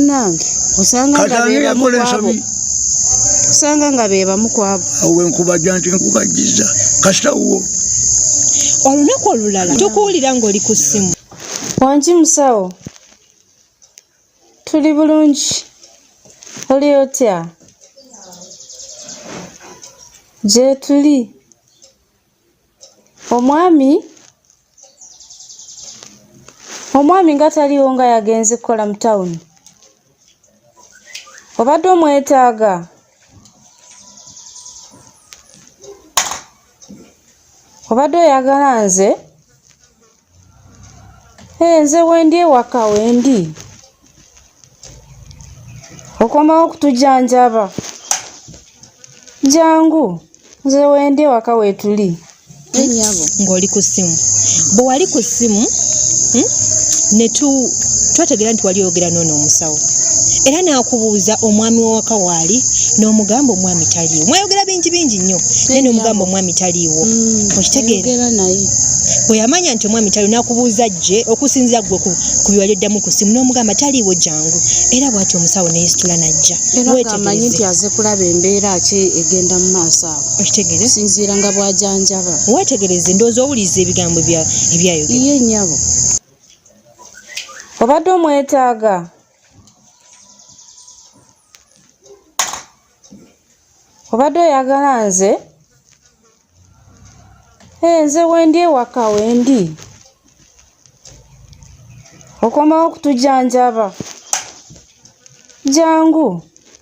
Munange osanga nga beba mukwabo awe nkubajja nti nkubagiza kasita uwo olunaku olulala tukuwulira ng'oli ku ssimu. Wangi musawo tuli bulungi oli otya? Gye tuli omwami nga taliwo nga yagenze kukola mu tawuni. Obadde omwetaaga? Obadde oyagala nze? Nze wendi ewaka wendi. Okomawo okutujanjaba. Jangu nze wendi ewaka wetuli. Ennyabo ng'oli ku ssimu. Bwe wali ku ssimu ne twategeera nti wali oyogera n'ono omusawo. Era n'akubuuza omwami w'awaka waali n'omugamba omwami taliiwo. Mwayogera bingi nnyo naye n'omugamba omwami taliiwo. Okitegeera naye bwe yamanya nti omwami taliiwo n'akubuuza gye okusinziira ggwe ku byali oddamu ku ssimu n'omugamba taliiwo jangu. Era bw'ati omusawo n'eyisitula n'ajja. Era amanyi nti aze kulaba embeera ki egenda mu maaso awo. Okitegeera sinziira nga bw'ajanjaba. Weetegereze ndowooza owuliriza ebigambo ebyayogera. Ye nnyabo obadde omwetaaga? Obadde oyagala nze? Nze wendi ewaka wendi. Okomawo okutujanjaba. Jangu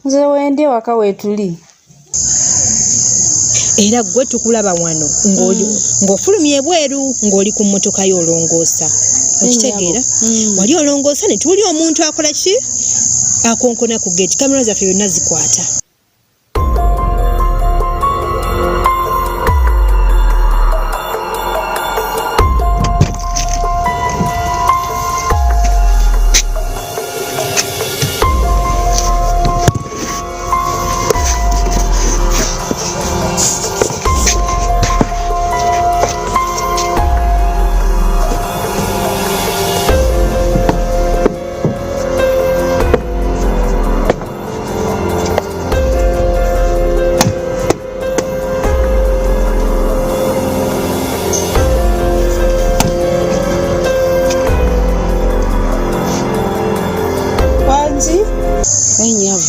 nze wendi ewaka wetuli. Era gwe tukulaba wano ng'ofulumya ebweru ng'oli ku mmotoka y'olongoosa. Okitegeera? Wali olongoosa ne tuli omuntu akola ki? Akonkona ku geeti. Kamera zaffe yonna zikwata.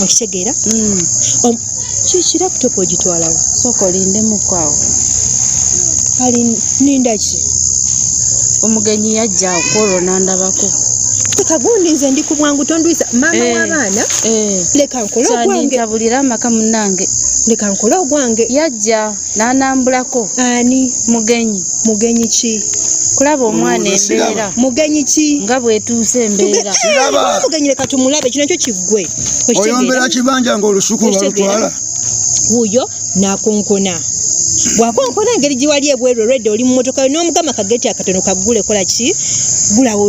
Okitegeera? Kiki laputopu ogitwalawa? Sooka olindemukko awo. Ninda ki? Omugenyi yajja okwolwo n'andabako. Kagundi nze ndi ku bwangu tonduyisa maama w'abaana. Leka nkole ogwange. Ntabulira amaka munnange. Leka nkole ogwange. Yajja n'anambulako. Ani? Mugenyi. Mugenyi ki? Kulaba omwana embeera. Mugenyi ki? Nga bwetuuse embeera. Mugenyi leka tumulabe kino kyo kiggwe. Oyombera kibanja ng'olusuku balutwala. Wuyo n'akonkona. Bw'akonkona engeri gye wali ebweru olwedde oli mu mmotoka yo n'omugamba kageeti akatono kaggule kola ki? Gulawo.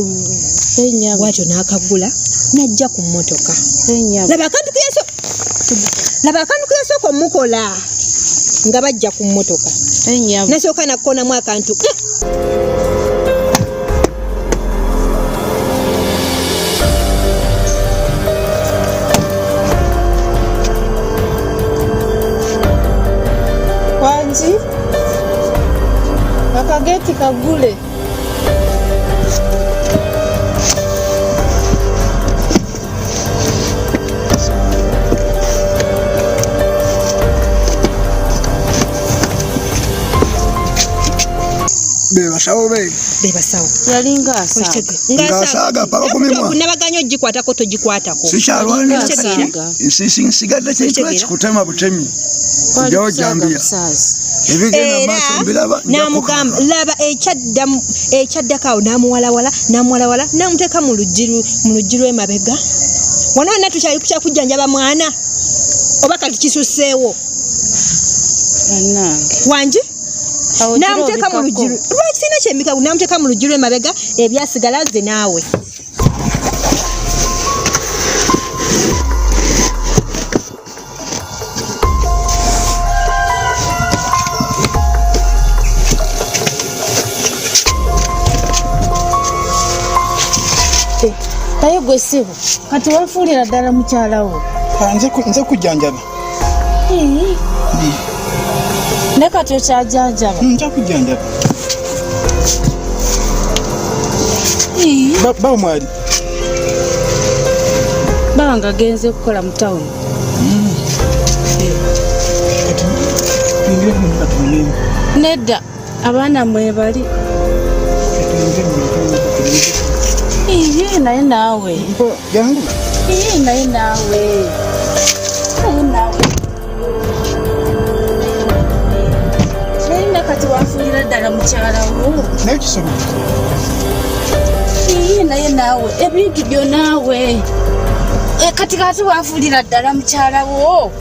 Bw'atyo n'akagula n'ajja ku mmotoka. Laba akantu ke yasooka omukola nga bajja ku mmotoka. Nasooka nakkonamu akantu. Wangi akageeti kaggule. Bebasawo be. Bebasawo. Yalinga asaaga. Ng'asaaga paka kumimwa. Nabaganya ogikwatako togikwatako. Sikyalwanira. Nsigadde kyekikola kikutema butemi. Kujjawo jambia. Ebigenda maaso mbiraba. N'amugamba laba ekyaddako n'amuwalawala n'amuteeka mu luggi lw'emabega. Wano wonna tukyali kukyakujjanjaba mwana. Oba kati kisusseewo. Wangi? N'amuteeka mu luggi lwaki sina kyemikago n'amuteeka mu luggi lw'emabega ebyasigala nze naawe. Naye gwe ssebo kati wafuulira ddala mukyalawo nze kujjanjaba ne kati okyajjanjaba nja kujjanjaba baba mwali baba nga agenze kukola mu tawuni nedda abaana mwebali naye naawe naye naawe naye kati wafuulira ddala mukyalawo naye naawe ebintu byo naawe kati wafuulira ddala mukyalawo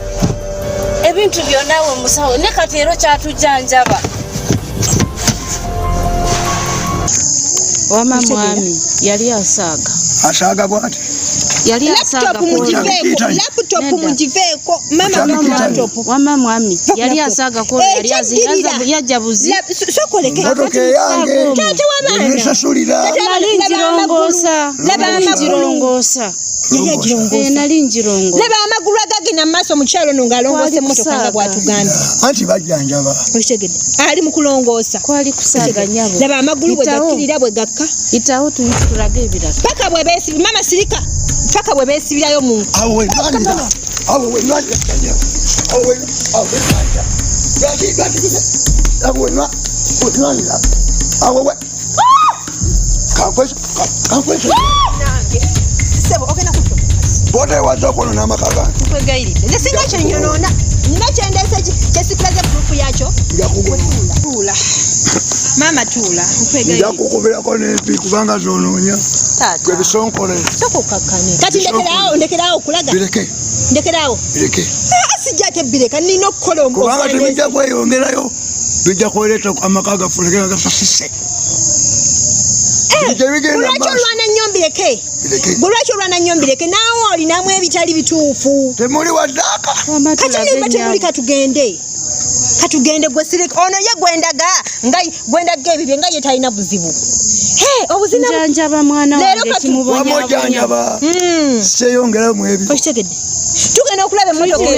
ebintu byo naawe musawo ne kati ero kyatujjanjaba wama mwami yali asaaga bwati yali asaaga laptop mugiveeko wama mwami yali asaaga ko yali yajja buzi sokoleke motoka yange tate w'abaana nesasulira nali njirongoosa laba amagulu agagenda mu maaso mukyalo no ng'alongoosa emmotoka nga bw'atugambye anti bajjanjaba okitegedde ali mu kulongoosa kwali kusaaga nyabo laba amagulu bwe gakkirira bwe gakka itawo tuyitulaga ebirala paka bwe beesibi mama sirika paka bwe beesibirayo mu botewaza okwonona amaka gange nkwegayiridde nze singa kyenyonoona nina kyendeese kyesikulaze purufu yakyo tuula maama tuula nja kukubirako nempi kubanga zonoonya kwebisonkole sokukakkane kati ndekerawo okulaga ndekerawo sijja ate bireka nina okukola kubanga tebijja kweyongerayo bijja kwereeta amaka gafulekera gasasise lwaki olwana nnyo mbireke lwaki olwana nnyo mbireke naawe olinamu ebitali bituufu temuli waddaaka kati nimba temuli katugende gwe sireka ono ye gwendaga ebibye nga ye talina buzibu obuzinjanjaba mwana wange kimubonyabonya seyongerayo mu ebyo okitegedde tugenda okulaba emmotoka